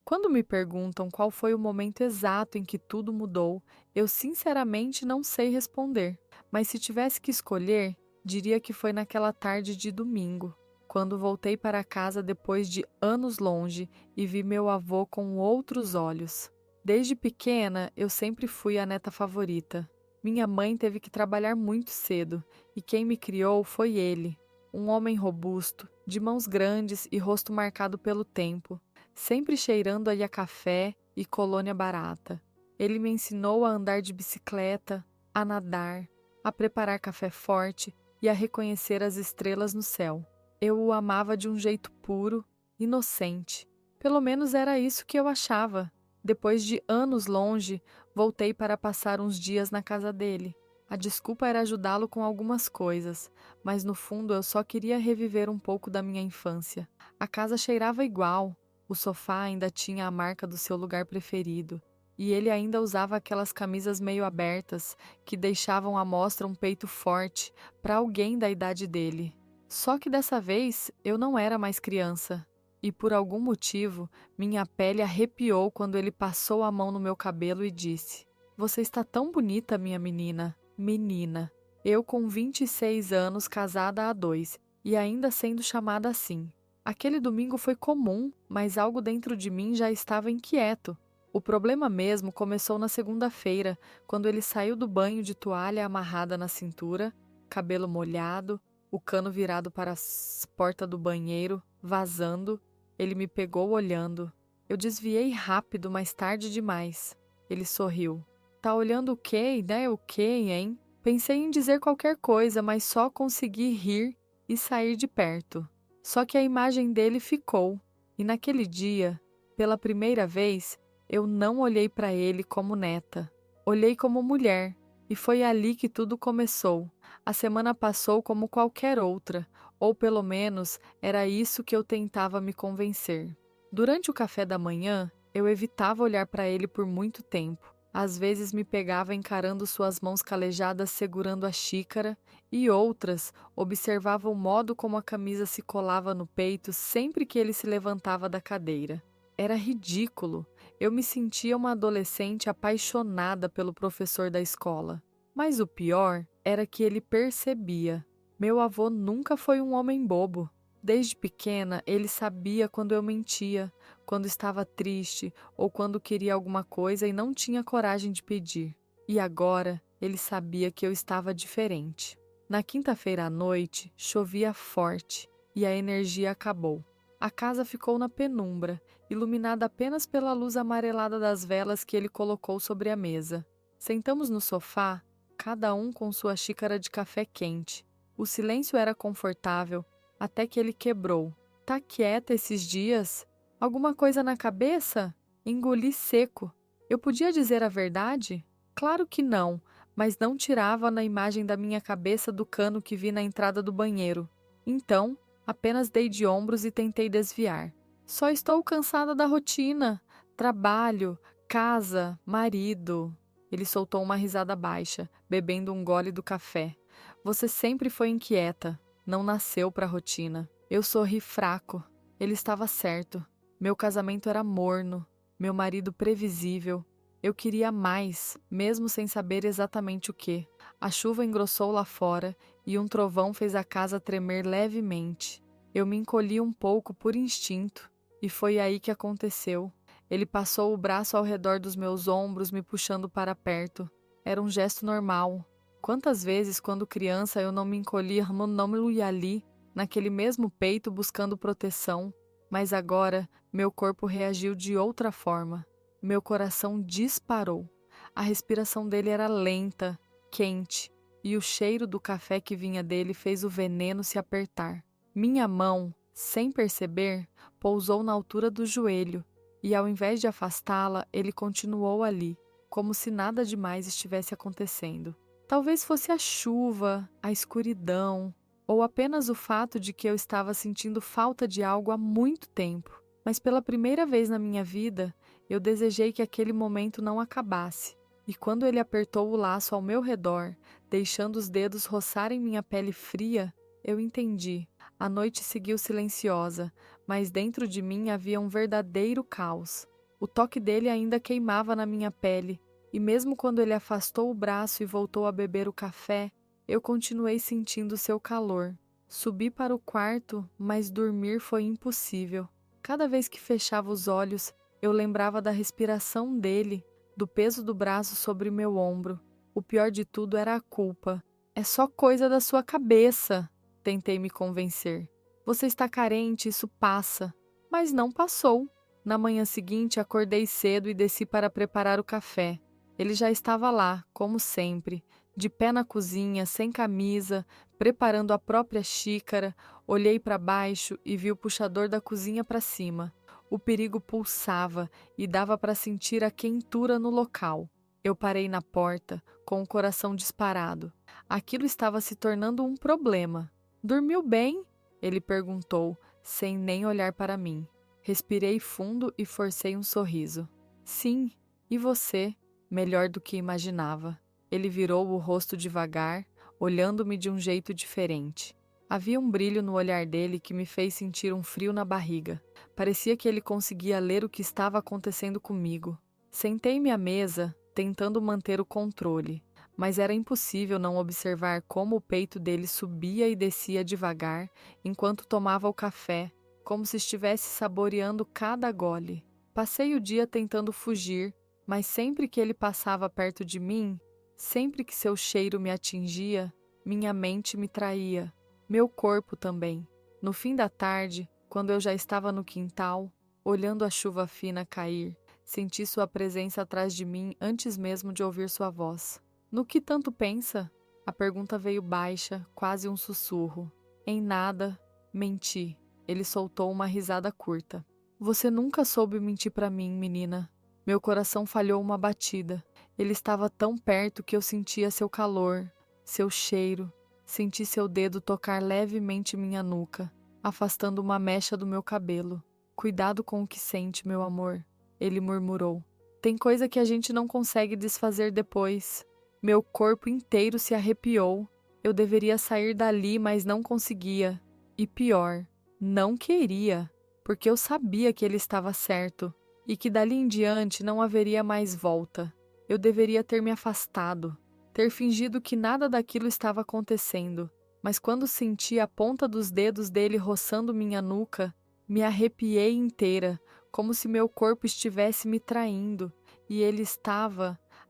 Quando me perguntam qual foi o momento exato em que tudo mudou, eu sinceramente não sei responder. Mas se tivesse que escolher, diria que foi naquela tarde de domingo, quando voltei para casa depois de anos longe e vi meu avô com outros olhos. Desde pequena, eu sempre fui a neta favorita. Minha mãe teve que trabalhar muito cedo e quem me criou foi ele, um homem robusto, de mãos grandes e rosto marcado pelo tempo, sempre cheirando a café e colônia barata. Ele me ensinou a andar de bicicleta, a nadar, a preparar café forte e a reconhecer as estrelas no céu. Eu o amava de um jeito puro, inocente. Pelo menos era isso que eu achava. Depois de anos longe, voltei para passar uns dias na casa dele. A desculpa era ajudá-lo com algumas coisas, mas no fundo eu só queria reviver um pouco da minha infância. A casa cheirava igual, o sofá ainda tinha a marca do seu lugar preferido, e ele ainda usava aquelas camisas meio abertas que deixavam à mostra um peito forte para alguém da idade dele. Só que dessa vez eu não era mais criança, e por algum motivo minha pele arrepiou quando ele passou a mão no meu cabelo e disse: "Você está tão bonita, minha menina." Menina. Eu com 26 anos, casada há 2, e ainda sendo chamada assim. Aquele domingo foi comum, mas algo dentro de mim já estava inquieto. O problema mesmo começou na segunda-feira, quando ele saiu do banho de toalha amarrada na cintura, cabelo molhado, o cano virado para a porta do banheiro, vazando. Ele me pegou olhando. Eu desviei rápido, mas tarde demais. Ele sorriu. "Tá olhando o quê, né? O quê, hein?" Pensei em dizer qualquer coisa, mas só consegui rir e sair de perto. Só que a imagem dele ficou, e naquele dia, pela primeira vez, eu não olhei para ele como neta. Olhei como mulher, e foi ali que tudo começou. A semana passou como qualquer outra, ou pelo menos era isso que eu tentava me convencer. Durante o café da manhã, eu evitava olhar para ele por muito tempo. Às vezes me pegava encarando suas mãos calejadas segurando a xícara, e outras observava o modo como a camisa se colava no peito sempre que ele se levantava da cadeira. Era ridículo. Eu me sentia uma adolescente apaixonada pelo professor da escola. Mas o pior era que ele percebia. Meu avô nunca foi um homem bobo. Desde pequena, ele sabia quando eu mentia, quando estava triste ou quando queria alguma coisa e não tinha coragem de pedir. E agora, ele sabia que eu estava diferente. Na quinta-feira à noite, chovia forte e a energia acabou. A casa ficou na penumbra, iluminada apenas pela luz amarelada das velas que ele colocou sobre a mesa. Sentamos no sofá, cada um com sua xícara de café quente. O silêncio era confortável, até que ele quebrou. "Tá quieta esses dias? Alguma coisa na cabeça?" Engoli seco. Eu podia dizer a verdade? Claro que não, mas não tirava na imagem da minha cabeça do cano que vi na entrada do banheiro. Então, apenas dei de ombros e tentei desviar. "Só estou cansada da rotina. Trabalho, casa, marido." Ele soltou uma risada baixa, bebendo um gole do café. "Você sempre foi inquieta. Não nasceu para a rotina." Eu sorri fraco. Ele estava certo. Meu casamento era morno, meu marido previsível. Eu queria mais, mesmo sem saber exatamente o que. A chuva engrossou lá fora e um trovão fez a casa tremer levemente. Eu me encolhi um pouco por instinto, e foi aí que aconteceu. Ele passou o braço ao redor dos meus ombros, me puxando para perto. Era um gesto normal. Quantas vezes, quando criança, eu não me encolhi, não me ia ali, naquele mesmo peito, buscando proteção, mas agora meu corpo reagiu de outra forma. Meu coração disparou. A respiração dele era lenta, quente, e o cheiro do café que vinha dele fez o veneno se apertar. Minha mão, sem perceber, pousou na altura do joelho, e ao invés de afastá-la, ele continuou ali, como se nada demais estivesse acontecendo. Talvez fosse a chuva, a escuridão, ou apenas o fato de que eu estava sentindo falta de algo há muito tempo. Mas pela primeira vez na minha vida, eu desejei que aquele momento não acabasse. E quando ele apertou o laço ao meu redor, deixando os dedos roçarem minha pele fria, eu entendi. A noite seguiu silenciosa, mas dentro de mim havia um verdadeiro caos. O toque dele ainda queimava na minha pele, e mesmo quando ele afastou o braço e voltou a beber o café, eu continuei sentindo seu calor. Subi para o quarto, mas dormir foi impossível. Cada vez que fechava os olhos, eu lembrava da respiração dele, do peso do braço sobre meu ombro. O pior de tudo era a culpa. É só coisa da sua cabeça, tentei me convencer. Você está carente, isso passa. Mas não passou. Na manhã seguinte, acordei cedo e desci para preparar o café. Ele já estava lá, como sempre, de pé na cozinha, sem camisa, preparando a própria xícara. Olhei para baixo e vi o puxador da cozinha para cima. O perigo pulsava e dava para sentir a quentura no local. Eu parei na porta, com o coração disparado. Aquilo estava se tornando um problema. Dormiu bem? Ele perguntou, sem nem olhar para mim. Respirei fundo e forcei um sorriso. Sim, e você? Melhor do que imaginava. Ele virou o rosto devagar, olhando-me de um jeito diferente. Havia um brilho no olhar dele que me fez sentir um frio na barriga. Parecia que ele conseguia ler o que estava acontecendo comigo. Sentei-me à mesa, tentando manter o controle, mas era impossível não observar como o peito dele subia e descia devagar enquanto tomava o café, como se estivesse saboreando cada gole. Passei o dia tentando fugir, mas sempre que ele passava perto de mim, sempre que seu cheiro me atingia, minha mente me traía. Meu corpo também. No fim da tarde, quando eu já estava no quintal, olhando a chuva fina cair, senti sua presença atrás de mim antes mesmo de ouvir sua voz. No que tanto pensa? A pergunta veio baixa, quase um sussurro. Em nada, menti. Ele soltou uma risada curta. Você nunca soube mentir para mim, menina. Meu coração falhou uma batida. Ele estava tão perto que eu sentia seu calor, seu cheiro. Senti seu dedo tocar levemente minha nuca, afastando uma mecha do meu cabelo. Cuidado com o que sente, meu amor, ele murmurou. Tem coisa que a gente não consegue desfazer depois. Meu corpo inteiro se arrepiou. Eu deveria sair dali, mas não conseguia. E pior, não queria, porque eu sabia que ele estava certo e que dali em diante não haveria mais volta. Eu deveria ter me afastado. Ter fingido que nada daquilo estava acontecendo, mas quando senti a ponta dos dedos dele roçando minha nuca, me arrepiei inteira, como se meu corpo estivesse me traindo, e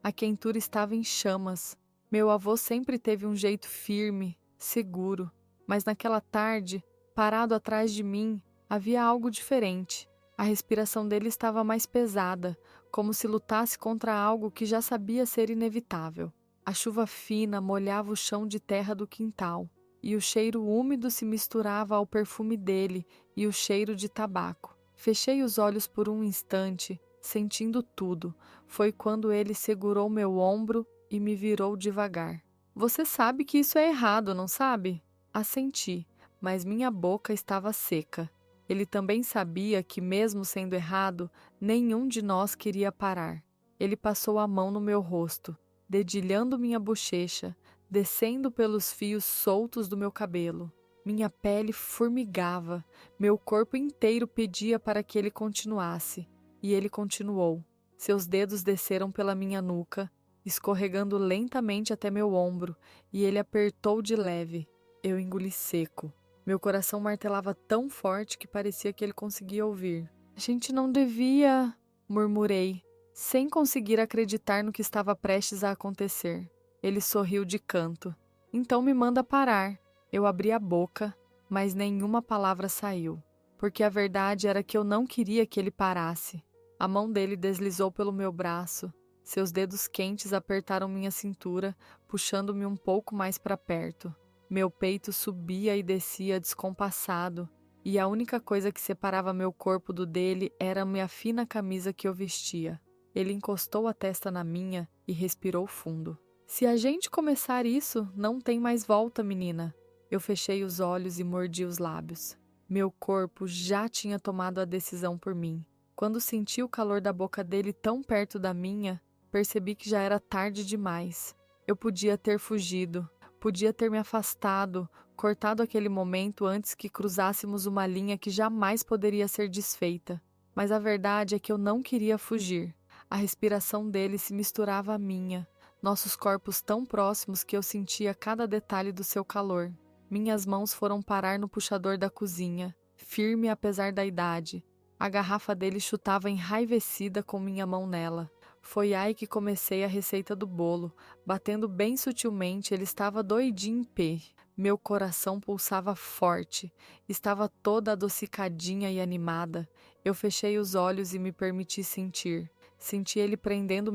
a quentura estava em chamas. Meu avô sempre teve um jeito firme, seguro, mas naquela tarde, parado atrás de mim, havia algo diferente. A respiração dele estava mais pesada, como se lutasse contra algo que já sabia ser inevitável. A chuva fina molhava o chão de terra do quintal, e o cheiro úmido se misturava ao perfume dele e o cheiro de tabaco. Fechei os olhos por um instante, sentindo tudo. Foi quando ele segurou meu ombro e me virou devagar. Você sabe que isso é errado, não sabe? Assenti, mas minha boca estava seca. Ele também sabia que, mesmo sendo errado, nenhum de nós queria parar. Ele passou a mão no meu rosto, dedilhando minha bochecha, descendo pelos fios soltos do meu cabelo. Minha pele formigava, meu corpo inteiro pedia para que ele continuasse. E ele continuou. Seus dedos desceram pela minha nuca, escorregando lentamente até meu ombro, e ele apertou de leve. Eu engoli seco. Meu coração martelava tão forte que parecia que ele conseguia ouvir. A gente não devia, murmurei, sem conseguir acreditar no que estava prestes a acontecer. Ele sorriu de canto. Então me manda parar. Eu abri a boca, mas nenhuma palavra saiu, porque a verdade era que eu não queria que ele parasse. A mão dele deslizou pelo meu braço. Seus dedos quentes apertaram minha cintura, puxando-me um pouco mais para perto. Meu peito subia e descia descompassado, e a única coisa que separava meu corpo do dele era a minha fina camisa que eu vestia. Ele encostou a testa na minha e respirou fundo. Se a gente começar isso, não tem mais volta, menina. Eu fechei os olhos e mordi os lábios. Meu corpo já tinha tomado a decisão por mim. Quando senti o calor da boca dele tão perto da minha, percebi que já era tarde demais. Eu podia ter fugido. Podia ter me afastado, cortado aquele momento antes que cruzássemos uma linha que jamais poderia ser desfeita. Mas a verdade é que eu não queria fugir. A respiração dele se misturava à minha, nossos corpos tão próximos que eu sentia cada detalhe do seu calor. Minhas mãos foram parar no puxador da cozinha, firme apesar da idade. A garrafa dele chutava enraivecida com minha mão nela. Foi aí que comecei a receita do bolo. Batendo bem sutilmente, ele estava doidinho em pé. Meu coração pulsava forte. Estava toda adocicadinha e animada. Eu fechei os olhos e me permiti sentir. Senti ele prendendo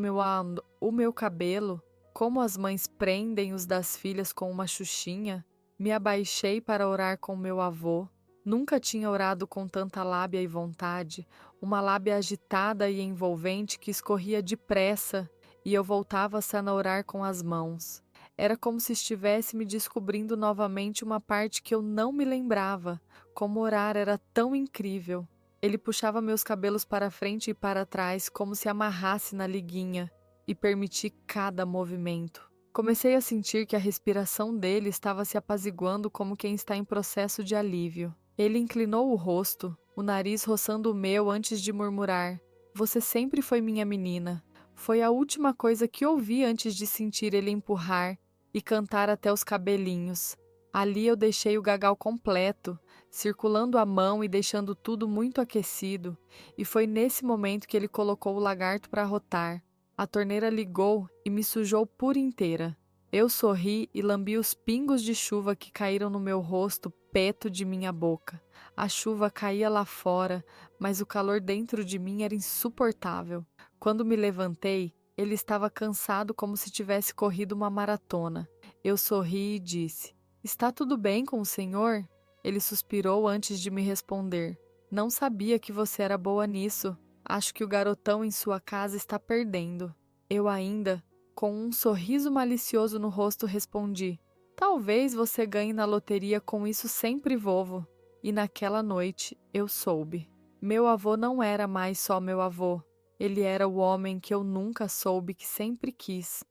o meu cabelo, como as mães prendem os das filhas com uma xuxinha. Me abaixei para orar com meu avô. Nunca tinha orado com tanta lábia e vontade, uma lábia agitada e envolvente que escorria depressa, e eu voltava-se a orar com as mãos. Era como se estivesse me descobrindo novamente uma parte que eu não me lembrava. Como orar era tão incrível. Ele puxava meus cabelos para frente e para trás, como se amarrasse na liguinha, e permiti cada movimento. Comecei a sentir que a respiração dele estava se apaziguando como quem está em processo de alívio. Ele inclinou o rosto, o nariz roçando o meu antes de murmurar: "Você sempre foi minha menina." Foi a última coisa que ouvi antes de sentir ele empurrar e cantar até os cabelinhos. Ali eu deixei o gagal completo, circulando a mão e deixando tudo muito aquecido, e foi nesse momento que ele colocou o lagarto para rotar. A torneira ligou e me sujou por inteira. Eu sorri e lambi os pingos de chuva que caíram no meu rosto perto de minha boca. A chuva caía lá fora, mas o calor dentro de mim era insuportável. Quando me levantei, ele estava cansado como se tivesse corrido uma maratona. Eu sorri e disse: "Está tudo bem com o senhor?" Ele suspirou antes de me responder: "Não sabia que você era boa nisso. Acho que o garotão em sua casa está perdendo." Eu ainda, com um sorriso malicioso no rosto, respondi: "Talvez você ganhe na loteria com isso sempre vovo." E naquela noite eu soube. Meu avô não era mais só meu avô. Ele era o homem que eu nunca soube que sempre quis.